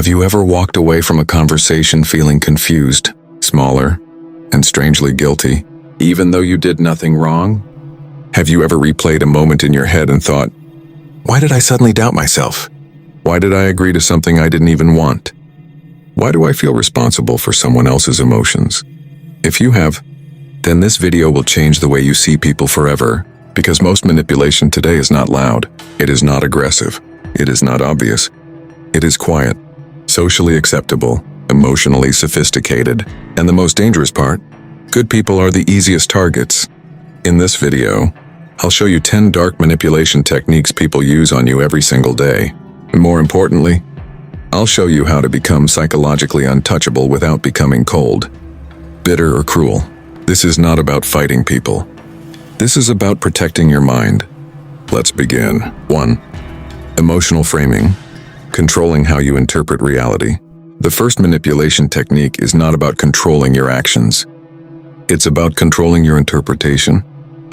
Have you ever walked away from a conversation feeling confused, smaller, and strangely guilty, even though you did nothing wrong? Have you ever replayed a moment in your head and thought, why did I suddenly doubt myself? Why did I agree to something I didn't even want? Why do I feel responsible for someone else's emotions? If you have, then this video will change the way you see people forever, because most manipulation today is not loud, it is not aggressive, it is not obvious. It is quiet, socially acceptable, emotionally sophisticated, and the most dangerous part, good people are the easiest targets. In this video, I'll show you 10 dark manipulation techniques people use on you every single day. And more importantly, I'll show you how to become psychologically untouchable without becoming cold, bitter, or cruel. This is not about fighting people. This is about protecting your mind. Let's begin. 1. Emotional framing. Controlling how you interpret reality. The first manipulation technique is not about controlling your actions. It's about controlling your interpretation.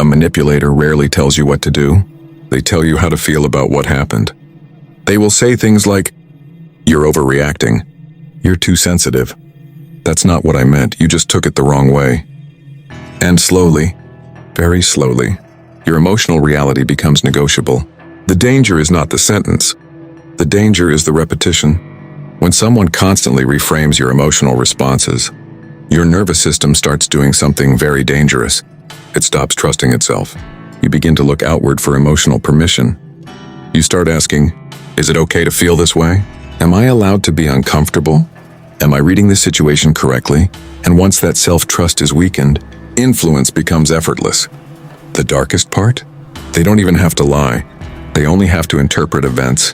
A manipulator rarely tells you what to do. They tell you how to feel about what happened. They will say things like, "You're overreacting. You're too sensitive. That's not what I meant, you just took it the wrong way." And slowly, very slowly, your emotional reality becomes negotiable. The danger is not the sentence. The danger is the repetition. When someone constantly reframes your emotional responses, your nervous system starts doing something very dangerous. It stops trusting itself. You begin to look outward for emotional permission. You start asking, is it okay to feel this way? Am I allowed to be uncomfortable? Am I reading this situation correctly? And once that self-trust is weakened, influence becomes effortless. The darkest part? They don't even have to lie. They only have to interpret events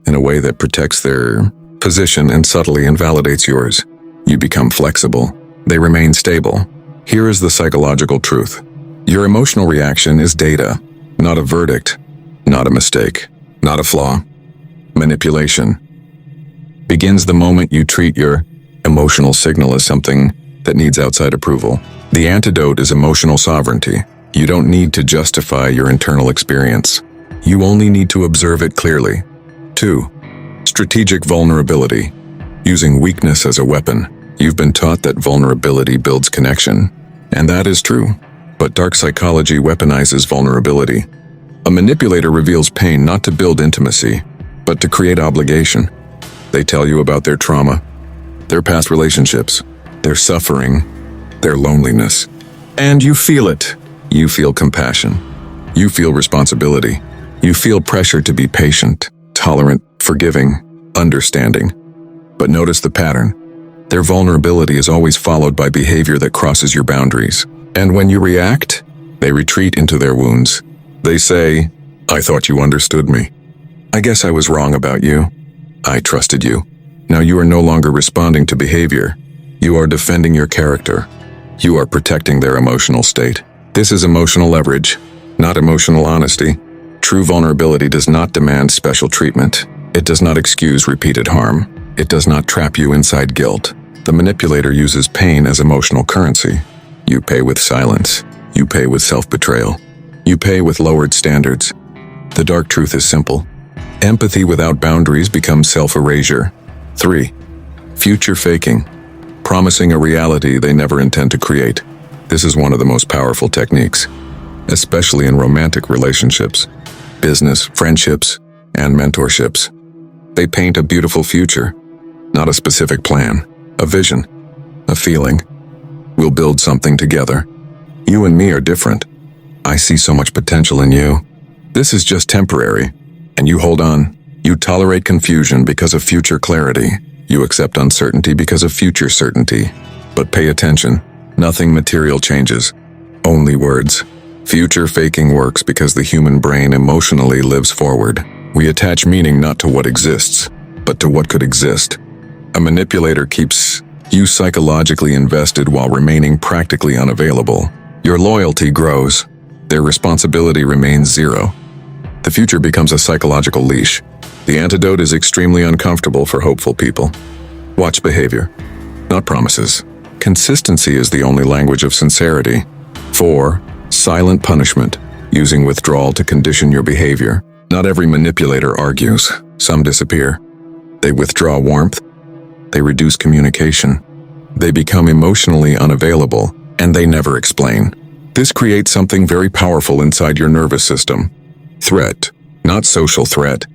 in a way that protects their position and subtly invalidates yours. You become flexible. They remain stable. Here is the psychological truth. Your emotional reaction is data, not a verdict, not a mistake, not a flaw. Manipulation begins the moment you treat your emotional signal as something that needs outside approval. The antidote is emotional sovereignty. You don't need to justify your internal experience. You only need to observe it clearly. 2. Strategic vulnerability. Using weakness as a weapon. You've been taught that vulnerability builds connection. And that is true. But dark psychology weaponizes vulnerability. A manipulator reveals pain not to build intimacy, but to create obligation. They tell you about their trauma, their past relationships, their suffering, their loneliness. And you feel it. You feel compassion. You feel responsibility. You feel pressure to be patient, tolerant, forgiving, understanding. But notice the pattern. Their vulnerability is always followed by behavior that crosses your boundaries. And when you react, they retreat into their wounds. They say, I thought you understood me. I guess I was wrong about you. I trusted you. Now you are no longer responding to behavior. You are defending your character. You are protecting their emotional state. This is emotional leverage, not emotional honesty. True vulnerability does not demand special treatment. It does not excuse repeated harm. It does not trap you inside guilt. The manipulator uses pain as emotional currency. You pay with silence. You pay with self-betrayal. You pay with lowered standards. The dark truth is simple. Empathy without boundaries becomes self-erasure. 3. Future faking. Promising a reality they never intend to create. This is one of the most powerful techniques, especially in romantic relationships, business, friendships, and mentorships. They paint a beautiful future, not a specific plan, a vision, a feeling. We'll build something together. You and me are different. I see so much potential in you. This is just temporary. And you hold on. You tolerate confusion because of future clarity. You accept uncertainty because of future certainty. But pay attention. Nothing material changes. Only words. Future faking works because the human brain emotionally lives forward. We attach meaning not to what exists, but to what could exist. A manipulator keeps you psychologically invested while remaining practically unavailable. Your loyalty grows. Their responsibility remains zero. The future becomes a psychological leash. The antidote is extremely uncomfortable for hopeful people. Watch behavior, not promises. Consistency is the only language of sincerity. 4. Silent punishment. Using withdrawal to condition your behavior. Not every manipulator argues. Some disappear. They withdraw warmth. They reduce communication. They become emotionally unavailable, and they never explain. This creates something very powerful inside your nervous system. Threat, not social threat.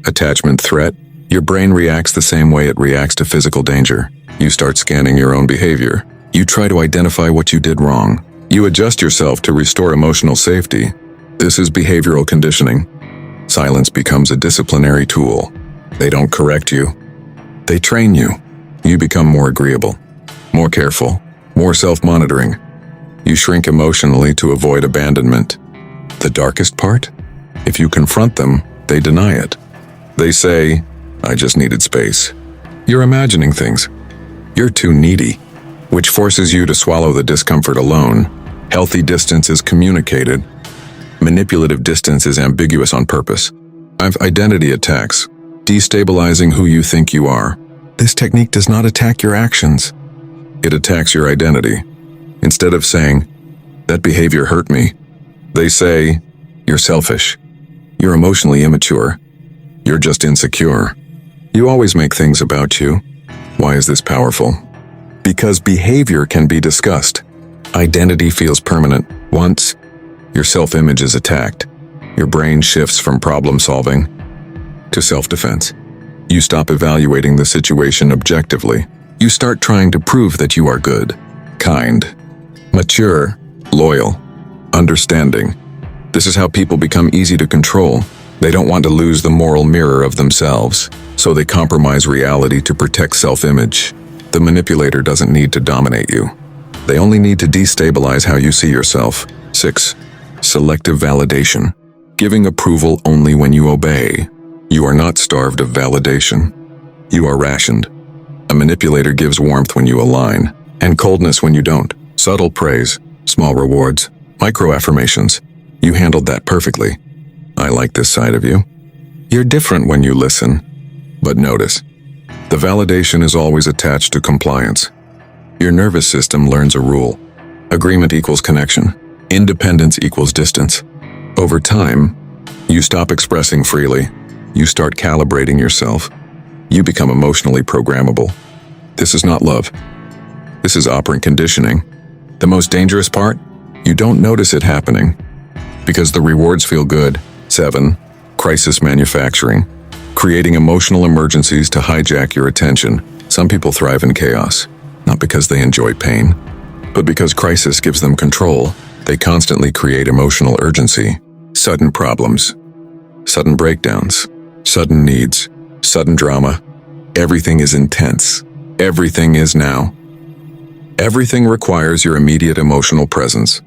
Attachment threat. Your brain reacts the same way it reacts to physical danger. You start scanning your own behavior. You try to identify what you did wrong. You adjust yourself to restore emotional safety. This is behavioral conditioning. Silence becomes a disciplinary tool. They don't correct you. They train you. You become more agreeable, more careful, more self-monitoring. You shrink emotionally to avoid abandonment. The darkest part? If you confront them, they deny it. They say, "I just needed space." You're imagining things. You're too needy, which forces you to swallow the discomfort alone. Healthy distance is communicated. Manipulative distance is ambiguous on purpose. Identity attacks, destabilizing who you think you are. This technique does not attack your actions. It attacks your identity. Instead of saying, "That behavior hurt me," they say, "You're selfish. You're emotionally immature. You're just insecure. You always make things about you." Why is this powerful? Because behavior can be discussed. Identity feels permanent. Once your self-image is attacked, your brain shifts from problem-solving to self-defense. You stop evaluating the situation objectively. You start trying to prove that you are good, kind, mature, loyal, understanding. This is how people become easy to control. They don't want to lose the moral mirror of themselves, so they compromise reality to protect self-image. The manipulator doesn't need to dominate you. They only need to destabilize how you see yourself. 6. Selective validation. Giving approval only when you obey. You are not starved of validation. You are rationed. A manipulator gives warmth when you align, and coldness when you don't. Subtle praise, small rewards, micro-affirmations. You handled that perfectly. I like this side of you. You're different when you listen. But notice, the validation is always attached to compliance. Your nervous system learns a rule. Agreement equals connection. Independence equals distance. Over time, you stop expressing freely. You start calibrating yourself. You become emotionally programmable. This is not love. This is operant conditioning. The most dangerous part? You don't notice it happening because the rewards feel good. 7. Crisis manufacturing. Creating emotional emergencies to hijack your attention. Some people thrive in chaos, not because they enjoy pain, but because crisis gives them control. They constantly create emotional urgency. Sudden problems, sudden breakdowns, sudden needs, sudden drama. Everything is intense. Everything is now. Everything requires your immediate emotional presence.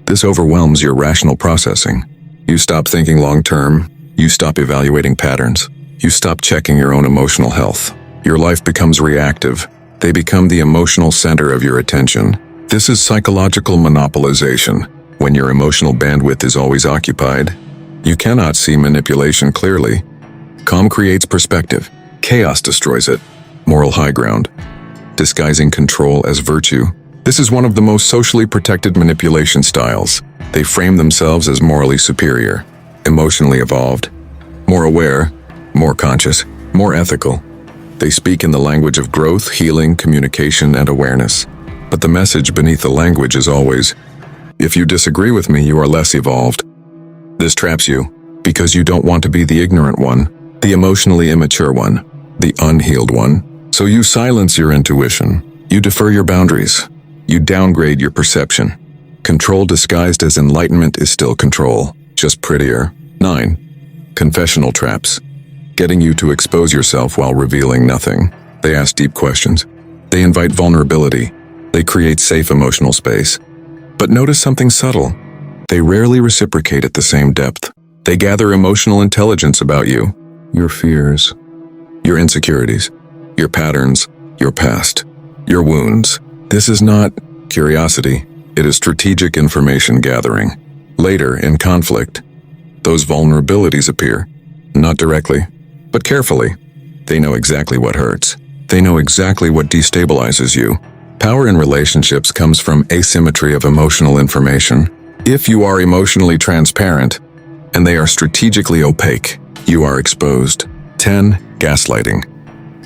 This overwhelms your rational processing. You stop thinking long-term. You stop evaluating patterns. You stop checking your own emotional health. Your life becomes reactive. They become the emotional center of your attention. This is psychological monopolization. When your emotional bandwidth is always occupied, you cannot see manipulation clearly. Calm creates perspective. Chaos destroys it. Moral high ground. Disguising control as virtue. This is one of the most socially protected manipulation styles. They frame themselves as morally superior, emotionally evolved, more aware, more conscious, more ethical. They speak in the language of growth, healing, communication, and awareness. But the message beneath the language is always, if you disagree with me, you are less evolved. This traps you because you don't want to be the ignorant one, the emotionally immature one, the unhealed one. So you silence your intuition. You defer your boundaries. You downgrade your perception. Control disguised as enlightenment is still control, just prettier. 9. Confessional traps. Getting you to expose yourself while revealing nothing. They ask deep questions. They invite vulnerability. They create safe emotional space. But notice something subtle. They rarely reciprocate at the same depth. They gather emotional intelligence about you, your fears, your insecurities, your patterns, your past, your wounds. This is not curiosity. It is strategic information gathering. Later, in conflict, those vulnerabilities appear, not directly, but carefully. They know exactly what hurts. They know exactly what destabilizes you. Power in relationships comes from asymmetry of emotional information. If you are emotionally transparent, and they are strategically opaque, you are exposed. 10. Gaslighting.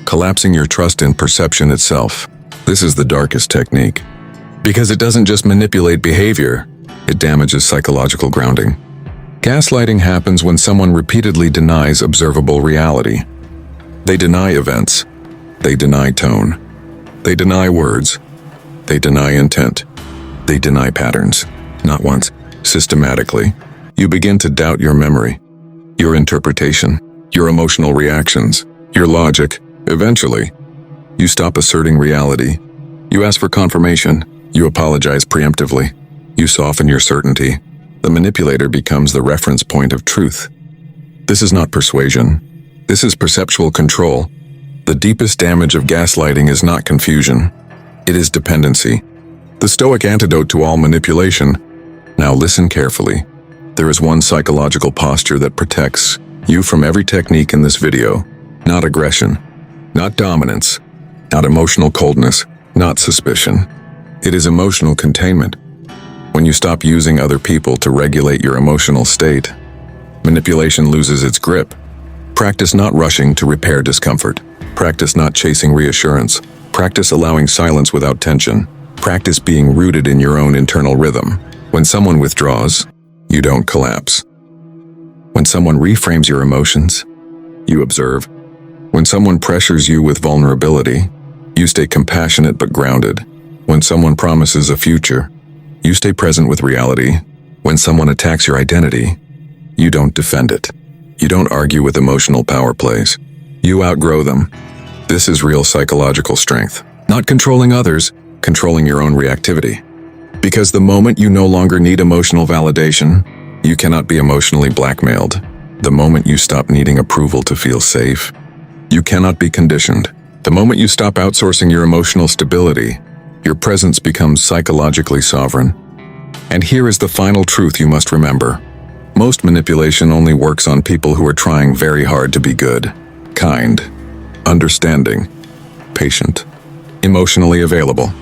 collapsing your trust in perception itself. This is the darkest technique. Because it doesn't just manipulate behavior, it damages psychological grounding. Gaslighting happens when someone repeatedly denies observable reality. They deny events. They deny tone. They deny words. They deny intent. They deny patterns. Not once, systematically. You begin to doubt your memory, your interpretation, your emotional reactions, your logic. Eventually, you stop asserting reality. You ask for confirmation. You apologize preemptively. You soften your certainty. The manipulator becomes the reference point of truth. This is not persuasion. This is perceptual control. The deepest damage of gaslighting is not confusion. It is dependency. The Stoic antidote to all manipulation. Now listen carefully. There is one psychological posture that protects you from every technique in this video. Not aggression. Not dominance. Not emotional coldness. Not suspicion. It is emotional containment. When you stop using other people to regulate your emotional state, manipulation loses its grip. Practice not rushing to repair discomfort. Practice not chasing reassurance. Practice allowing silence without tension. Practice being rooted in your own internal rhythm. When someone withdraws, you don't collapse. When someone reframes your emotions, you observe. When someone pressures you with vulnerability, you stay compassionate but grounded. When someone promises a future, you stay present with reality. When someone attacks your identity, you don't defend it. You don't argue with emotional power plays. You outgrow them. This is real psychological strength. Not controlling others, controlling your own reactivity. Because the moment you no longer need emotional validation, you cannot be emotionally blackmailed. The moment you stop needing approval to feel safe, you cannot be conditioned. The moment you stop outsourcing your emotional stability, your presence becomes psychologically sovereign. And here is the final truth you must remember. Most manipulation only works on people who are trying very hard to be good, kind, understanding, patient, emotionally available.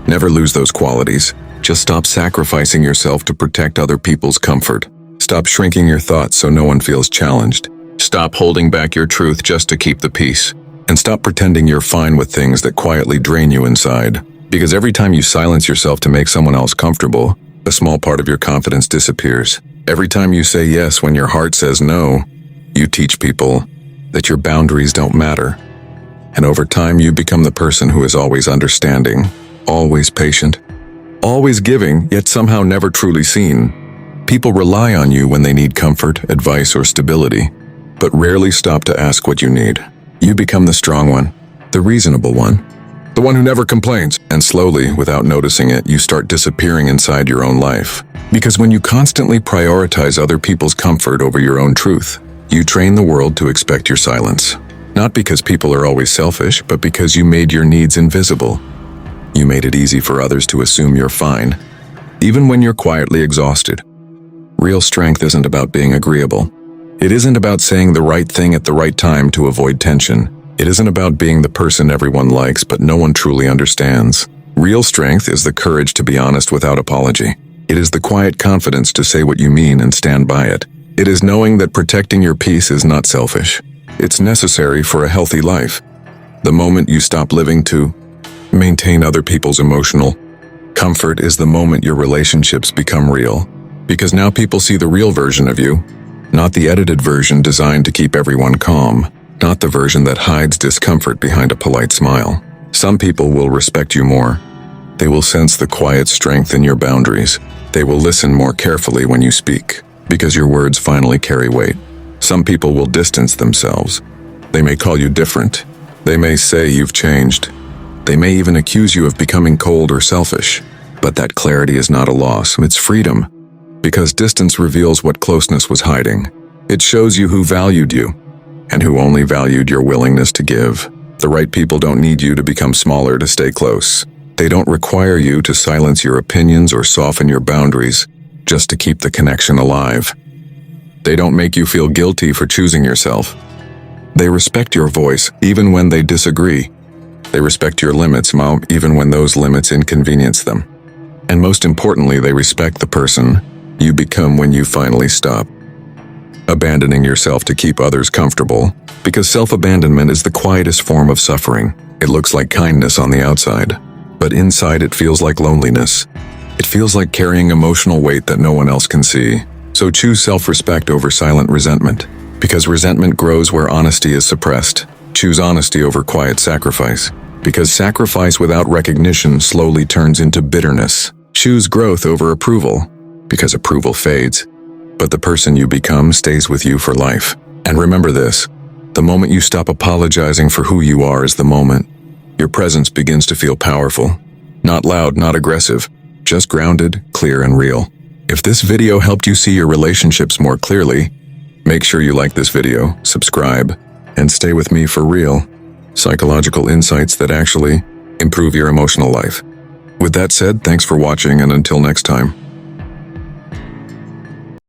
Never lose those qualities. Just stop sacrificing yourself to protect other people's comfort. Stop shrinking your thoughts so no one feels challenged. Stop holding back your truth just to keep the peace. And stop pretending you're fine with things that quietly drain you inside. Because every time you silence yourself to make someone else comfortable, a small part of your confidence disappears. Every time you say yes when your heart says no, you teach people that your boundaries don't matter. And over time you become the person who is always understanding, always patient, always giving, yet somehow never truly seen. People rely on you when they need comfort, advice, or stability, but rarely stop to ask what you need. You become the strong one, the reasonable one, the one who never complains. And slowly, without noticing it, you start disappearing inside your own life. Because when you constantly prioritize other people's comfort over your own truth, you train the world to expect your silence. Not because people are always selfish, but because you made your needs invisible. You made it easy for others to assume you're fine, even when you're quietly exhausted. Real strength isn't about being agreeable. It isn't about saying the right thing at the right time to avoid tension. It isn't about being the person everyone likes but no one truly understands. Real strength is the courage to be honest without apology. It is the quiet confidence to say what you mean and stand by it. It is knowing that protecting your peace is not selfish. It's necessary for a healthy life. The moment you stop living to maintain other people's emotional comfort is the moment your relationships become real. Because now people see the real version of you, not the edited version designed to keep everyone calm, not the version that hides discomfort behind a polite smile. Some people will respect you more. They will sense the quiet strength in your boundaries. They will listen more carefully when you speak, because your words finally carry weight. Some people will distance themselves. They may call you different. They may say you've changed. They may even accuse you of becoming cold or selfish. But that clarity is not a loss, it's freedom. Because distance reveals what closeness was hiding. It shows you who valued you, and who only valued your willingness to give. The right people don't need you to become smaller to stay close. They don't require you to silence your opinions or soften your boundaries just to keep the connection alive. They don't make you feel guilty for choosing yourself. They respect your voice even when they disagree. They respect your limits, even when those limits inconvenience them. And most importantly, they respect the person you become when you finally stop. abandoning yourself to keep others comfortable, because self-abandonment is the quietest form of suffering. It looks like kindness on the outside, but inside it feels like loneliness. It feels like carrying emotional weight that no one else can see. So choose self-respect over silent resentment, because resentment grows where honesty is suppressed. Choose honesty over quiet sacrifice, because sacrifice without recognition slowly turns into bitterness. Choose growth over approval, because approval fades, but the person you become stays with you for life. And remember this, the moment you stop apologizing for who you are is the moment your presence begins to feel powerful. Not loud, not aggressive, just grounded, clear, and real. If this video helped you see your relationships more clearly, make sure you like this video, subscribe, and stay with me for real psychological insights that actually improve your emotional life. With that said, thanks for watching, and until next time.